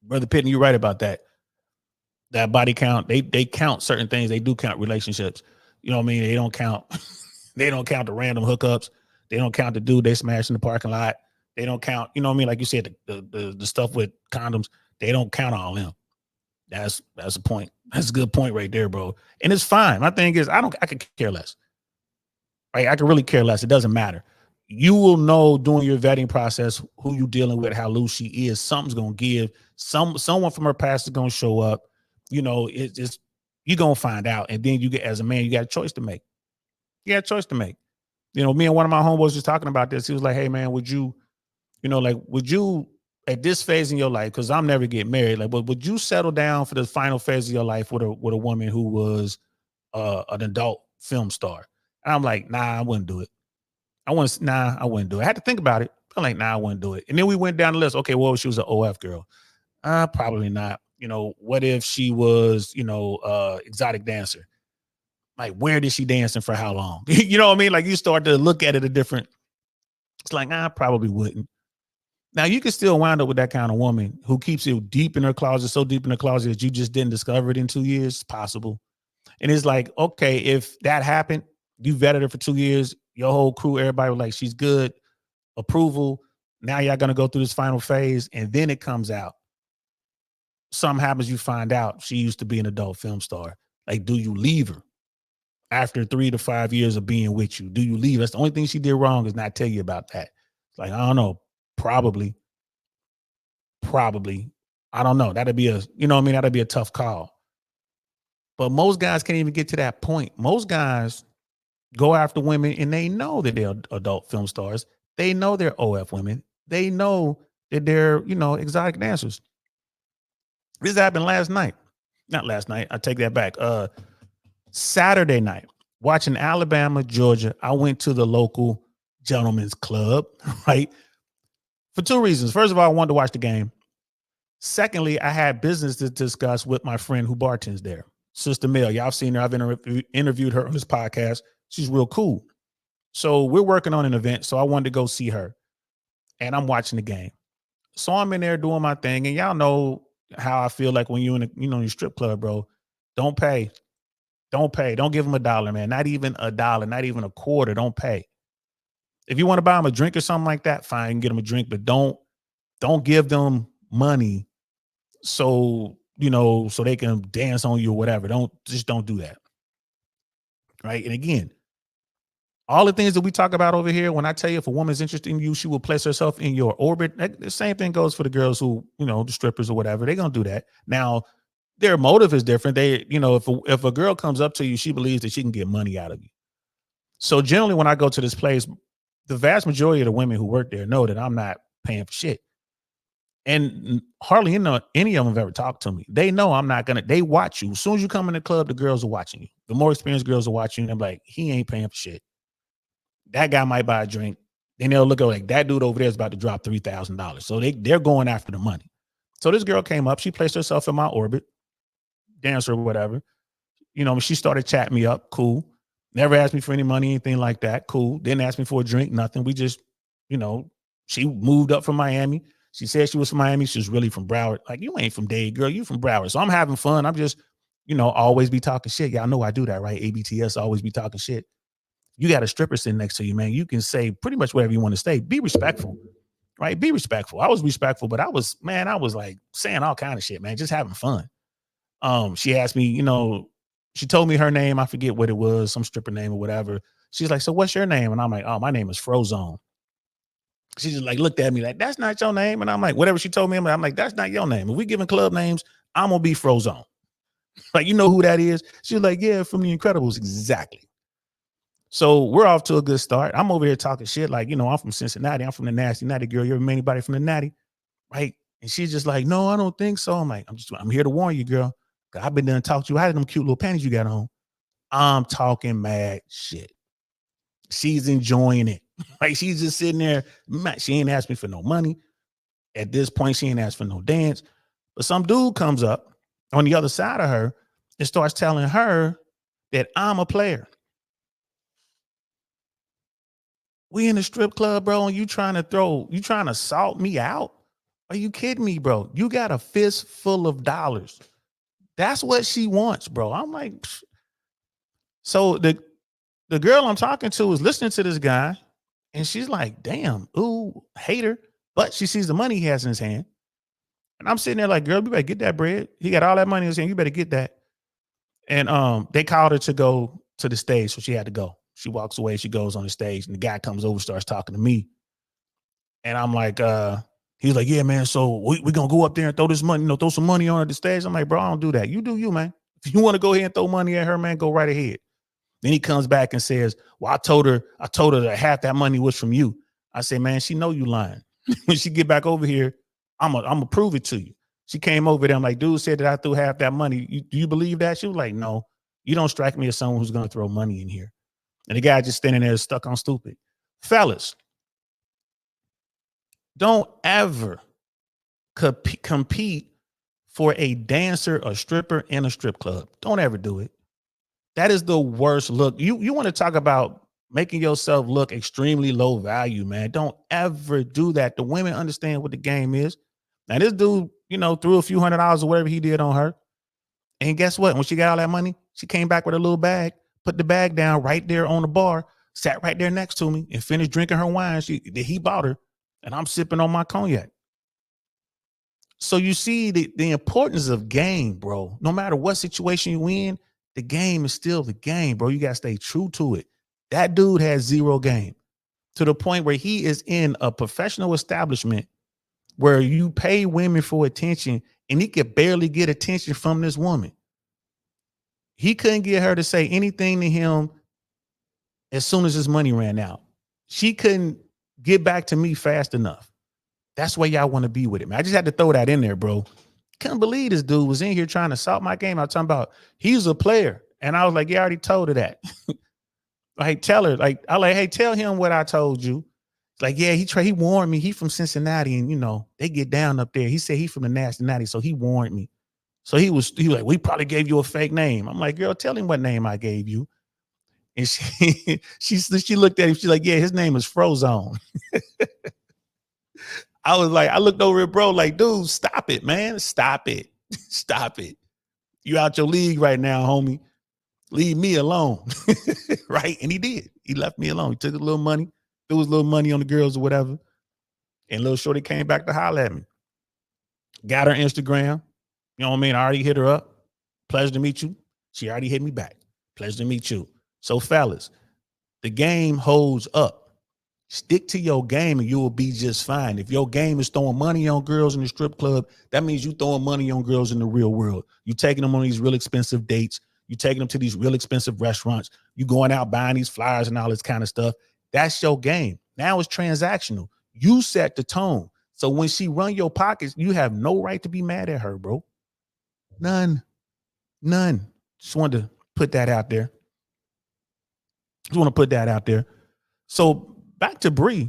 Brother Pitton, you're right about that. That body count, they count certain things. They do count relationships. You know what I mean? They don't count. They don't count the random hookups. They don't count the dude they smashed in the parking lot. They don't count. You know what I mean? Like you said, the stuff with condoms. They don't count all them. That's a point. That's a good point right there, bro. And it's fine. My thing is, I could care less. Right? I could really care less. It doesn't matter. You will know during your vetting process who you dealing with, how loose she is. Something's gonna give. Someone from her past is gonna show up. You know, it's just you're gonna find out. And then you get, as a man, you got a choice to make. You got a choice to make. You know, me and one of my homeboys was talking about this. He was like, "Hey man, would you, would you at this phase in your life, because I'm never getting married, like, but would you settle down for the final phase of your life with a woman who was an adult film star?" And I'm like, "Nah, I wouldn't do it. I wouldn't do it." I had to think about it. I'm like, "Nah, I wouldn't do it." And then we went down the list. Okay, well, if she was an OF girl, probably not. You know, what if she was, exotic dancer? Like, where did she dance and for how long? You know what I mean? Like, you start to look at it a different. It's like, I probably wouldn't. Now, you can still wind up with that kind of woman who keeps it deep in her closet, so deep in her closet that you just didn't discover it in 2 years. It's possible. And it's like, okay, if that happened, you vetted her for 2 years, your whole crew, everybody was like, she's good, approval. Now y'all gonna go through this final phase, and then it comes out. Something happens, you find out she used to be an adult film star. Like, do you leave her after 3 to 5 years of being with you? Do you leave? That's the only thing she did wrong, is not tell you about that. It's like, I don't know, probably. Probably. I don't know. That'd be that'd be a tough call. But most guys can't even get to that point. Most guys go after women and they know that they're adult film stars. They know they're OF women. They know that they're, exotic dancers. This happened last night. Not last night. I take that back. Saturday night, watching Alabama, Georgia. I went to the local gentleman's club, right? For two reasons. First of all, I wanted to watch the game. Secondly, I had business to discuss with my friend who bartends there, Sister Mel. Y'all have seen her. I've interviewed her on this podcast. She's real cool. So we're working on an event. So I wanted to go see her, and I'm watching the game. So I'm in there doing my thing, and y'all know how I feel like when you're in your strip club, bro. Don't pay. Don't pay. Don't give them $1, man. Not even $1. Not even a quarter. Don't pay. If you want to buy them a drink or something like that, fine, get them a drink, but don't give them money so they can dance on you or whatever. Don't do that. Right. And again, all the things that we talk about over here, when I tell you if a woman's interested in you, she will place herself in your orbit. The same thing goes for the girls who, the strippers or whatever. They're going to do that. Now, their motive is different. They, if a girl comes up to you, she believes that she can get money out of you. So generally, when I go to this place, the vast majority of the women who work there know that I'm not paying for shit. And hardly any of them have ever talked to me. They know I'm not gonna. They watch you. As soon as you come in the club, the girls are watching you. The more experienced girls are watching you. I'm like, he ain't paying for shit. That guy might buy a drink. Then they'll look at like that dude over there is about to drop $3,000. So they're going after the money. So this girl came up. She placed herself in my orbit, dancer or whatever. She started chatting me up. Cool. Never asked me for any money, anything like that. Cool. Didn't ask me for a drink. Nothing. We just, she moved up from Miami. She said she was from Miami. She was really from Broward. Like, you ain't from Dade, girl. You from Broward. So I'm having fun. I'm just, always be talking shit. Y'all know I do that, right? ABTS, always be talking shit. You got a stripper sitting next to you, man. You can say pretty much whatever you want to say. Be respectful, right? Be respectful. I was respectful, but I was like saying all kind of shit, man. Just having fun. She asked me, she told me her name. I forget what it was, some stripper name or whatever. She's like, "So what's your name?" And I'm like, "Oh, my name is Frozone." She just like looked at me like, "That's not your name." And I'm like, whatever she told me, I'm like, "That's not your name. If we giving club names, I'm gonna be Frozone." Like, you know who that is? She's like, "Yeah, from The Incredibles." Exactly. So we're off to a good start. I'm over here talking shit like, I'm from Cincinnati. I'm from the Nasty Natty, girl. You ever met anybody from the Natty? Right? And she's just like, "No, I don't think so." I'm like, I'm here to warn you, girl. I've been there and talked to you. How did them cute little panties you got on? I'm talking mad shit. She's enjoying it. Like, she's just sitting there. She ain't asked me for no money. At this point, she ain't asked for no dance. But some dude comes up on the other side of her and starts telling her that I'm a player. We in the strip club, bro, and you trying to salt me out Are you kidding me, bro? You got a fist full of dollars. That's what she wants, bro. I'm like, psh. So the girl I'm talking to is listening to this guy, and she's like, damn, ooh, hater. But she sees the money he has in his hand. And I'm sitting there like, girl, you better get that bread. He got all that money in his hand. You better get that. And they called her to go to the stage, so she had to go. She walks away, she goes on the stage, and the guy comes over, starts talking to me. And I'm like, he's like, yeah, man. So we're gonna go up there and throw this money, throw some money on her at the stage. I'm like, bro, I don't do that. You do you, man. If you want to go ahead and throw money at her, man, go right ahead. Then he comes back and says, well, I told her that half that money was from you. I say, man, she know you lying. When she get back over here, I'm gonna prove it to you. She came over there. I'm like, dude said that I threw half that money. Do you believe that? She was like, no, you don't strike me as someone who's gonna throw money in here. And the guy just standing there stuck on stupid. Fellas, don't ever compete for a dancer, a stripper in a strip club. Don't ever do it. That is the worst look. You want to talk about making yourself look extremely low value, man. Don't ever do that. The women understand what the game is. Now this dude, threw a few $100s or whatever he did on her. And guess what? When she got all that money, she came back with a little bag, put the bag down right there on the bar, sat right there next to me and finished drinking her wine. He bought her, and I'm sipping on my cognac. So you see the importance of game, bro. No matter what situation you in, the game is still the game, bro. You got to stay true to it. That dude has zero game to the point where he is in a professional establishment where you pay women for attention and he could barely get attention from this woman. He couldn't get her to say anything to him as soon as his money ran out. She couldn't get back to me fast enough. That's why y'all want to be with him. I just had to throw that in there, bro. Couldn't believe this dude was in here trying to salt my game. I was talking about he's a player. And I was like, yeah, I already told her that. Like, tell her, hey, tell him what I told you. It's like, yeah, he warned me. He from Cincinnati, and they get down up there. He said he from the Nationality, so he warned me. So he was like, we probably gave you a fake name. I'm like, girl, tell him what name I gave you. And she looked at him. She's like, yeah, his name is Frozone. I was like, I looked over at bro, like, dude, stop it, man. Stop it. Stop it. You out your league right now, homie. Leave me alone. Right? And he did. He left me alone. He took a little money, threw his little money on the girls or whatever. And little shorty came back to holler at me. Got her Instagram. You know what I mean? I already hit her up. Pleasure to meet you. She already hit me back. Pleasure to meet you. So, fellas, the game holds up. Stick to your game and you will be just fine. If your game is throwing money on girls in the strip club, that means you throwing money on girls in the real world. You taking them on these real expensive dates. You taking them to these real expensive restaurants. You going out buying these flyers and all this kind of stuff. That's your game. Now it's transactional. You set the tone. So when she run your pockets, you have no right to be mad at her, bro. None. Just wanted to put that out there. So back to Bree.